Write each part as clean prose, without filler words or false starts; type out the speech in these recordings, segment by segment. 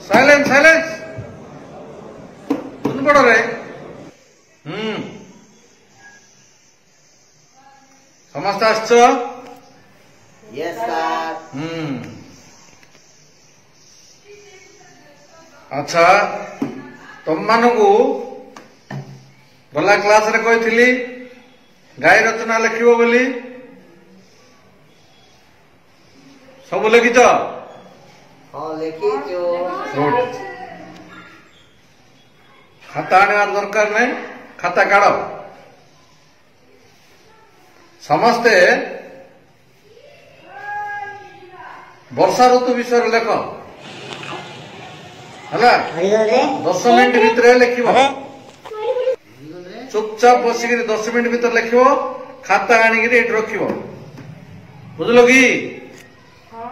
Silence silence बुझ पड़ रे समस्त आस यस सर। अच्छा तुम मानू गला क्लास रे कही गाई रचना लिखिबो बोली सब लिखिच? हाँ लिखिचु। गुड। खाता आनिबार दरकार नहीं, खाता काढ़। समस्ते वर्षा ऋतु विषय लेख है 10 मिनिट भितर लिख चुपचाप बसिक 10 मिनिट भितर लिख खाता आनिक रख बुझल कि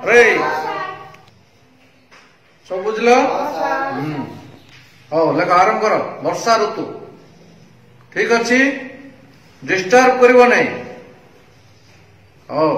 रे सब बुझल? हो लेख आरंभ कर। वर्षा ऋतु ठीक अच्छी डिस्टर्ब करिवो नहीं। हो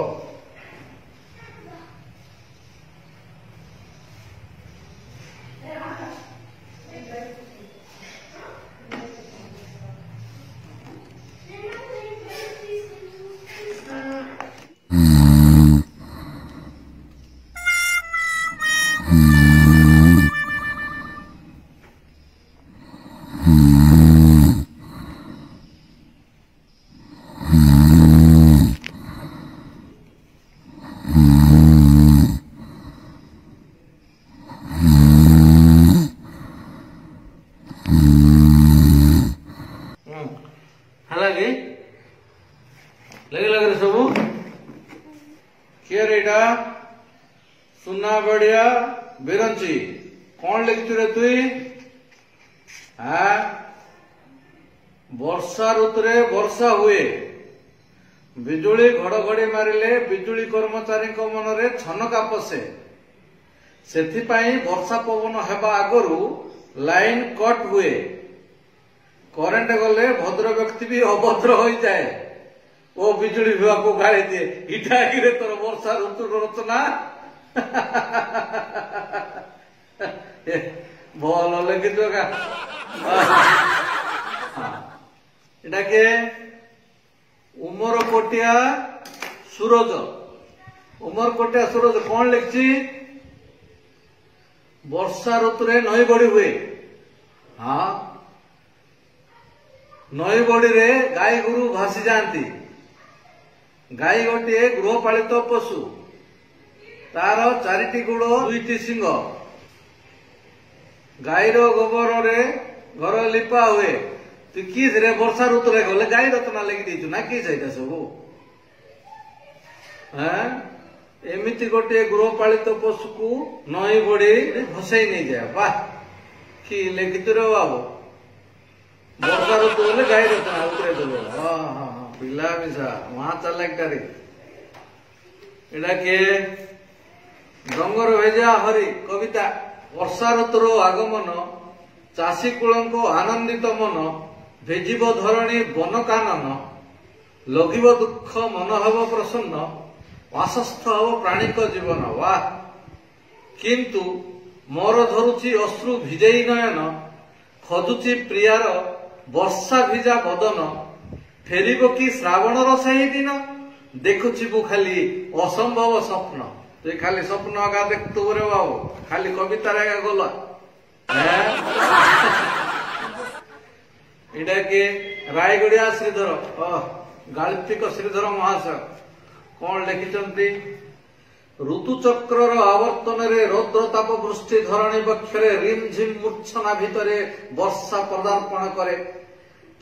लगे सबू किए रेटा सुना बढ़िया बिरंची कौन लिखती रे तुई? हाँ वर्षा ऋतुरे वर्षा हुए बिजुली घड़घड़ी मारिले बिजुली कर्मचारी मनरे छनका पशे सेथिपाई वर्षा पवन हेबा आगरू लाइन कट हुए करेंट गले भद्र व्यक्ति भी अभद्र हो जाए ओ बिजुली विभाग को गाड़ी दिए इटा गिरे तोर वर्षा ऋतु रचना भल लगे एटा के उमर कोटिया सूरज उमर कोटिया सूरज कौन लिखी? वर्षा ऋतु नई बड़ी हुए। हाँ नई बड़ी रे गाई गुरु भासी जाती। गाई गोटे गृहपालित पशु तार 4टी गुड़ 2टी सिंह गाईर गोबर रे घर लिपा हुए। तु कि वर्षा ऋतु गले गाई रचना लगी देचु ना कि सब एमती गोटे गृहपालित पशु को नई बड़ी भसई नहीं जाए। वाह कि लिखित रे बाबू वर्षा ऋतु गले गाई रचना उतरे देवे। हाँ हाँ पिला मिसा वहां चल एटा के डंगर भेजा हरि कविता वर्षा ऋतुर आगमन चाषी कूल को आनंदित मन भेजिब धरणी बन कानन लगिब दुख मन हब प्रसन्न वासस्थ हब प्राणिक जीवन। वाह किंतु मोर धरुची अश्रु भिजेई नयन खजुची प्रियार वर्षा भिजा बदन फेरिब कि श्रावणर सही दिन देखुबू खाली असंभव स्वप्न। तु खाली स्वप्न आगा देखु रे बाबू खाली कविता गला इटा के रायगड़िया श्रीधर गाणितिक श्रीधर महाशय कौन लिखिं? ऋतुचक्र आवर्तन रौद्रताप वृष्टि धरणी बक्षरे रिमझिम मूर्छना भितर वर्षा पदार्पण करे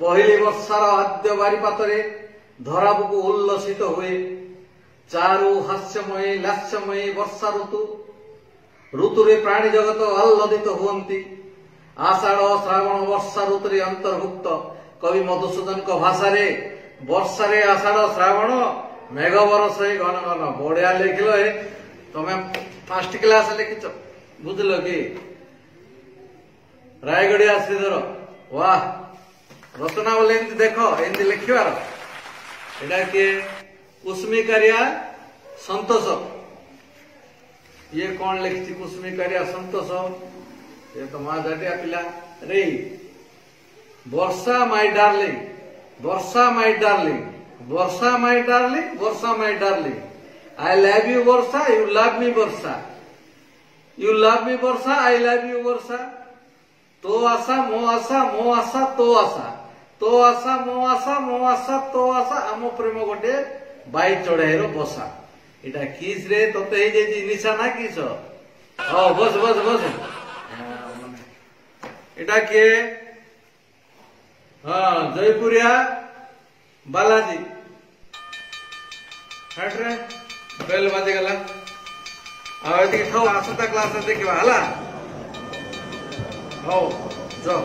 पहली वर्षार आद्य बारीपातरे धराबुकु उल्लसित हुए चारु हास्यमयी लास्यमयी वर्षा ऋतु ऋतुरे प्राणी जगत आह्लादित हुअन्ति। आषाढ़ श्रावण वर्षा ऋतुरे अंतर्भुक्त कवि मधुसूदन भाषा रे वर्षा रे आषाढ़ श्रावण मेघ बरस घन घन बढ़िया लिखल है। तुम्हें 1st क्लास लिखिच बुझल कि रायगड़िया श्रीधर। वाह रचना बोले देख एमती लिखार एटा किए कुसुमिकारिया संतोष ये कौन लिखी कुसुमिकारिया संतोष ये तो माँ जाटिया पिला रे Varsha my darling Varsha my darling Varsha my darling Varsha my darling I love you Varsha you love me Varsha you love me Varsha I love you Varsha तो आशा मो आशा मो आशा तो आशा तो आशा मो आशा मो आशा तो आशा आम प्रेम गोटे बाई चढ़ाई बसा इटा किस रे तोते ही जे निशा ना किस बस बस बस इटा के हाँ जयपुरिया बालाजी हट रे बेल बाजे गला आवे खाओ आसता क्लास देखा हला हो जो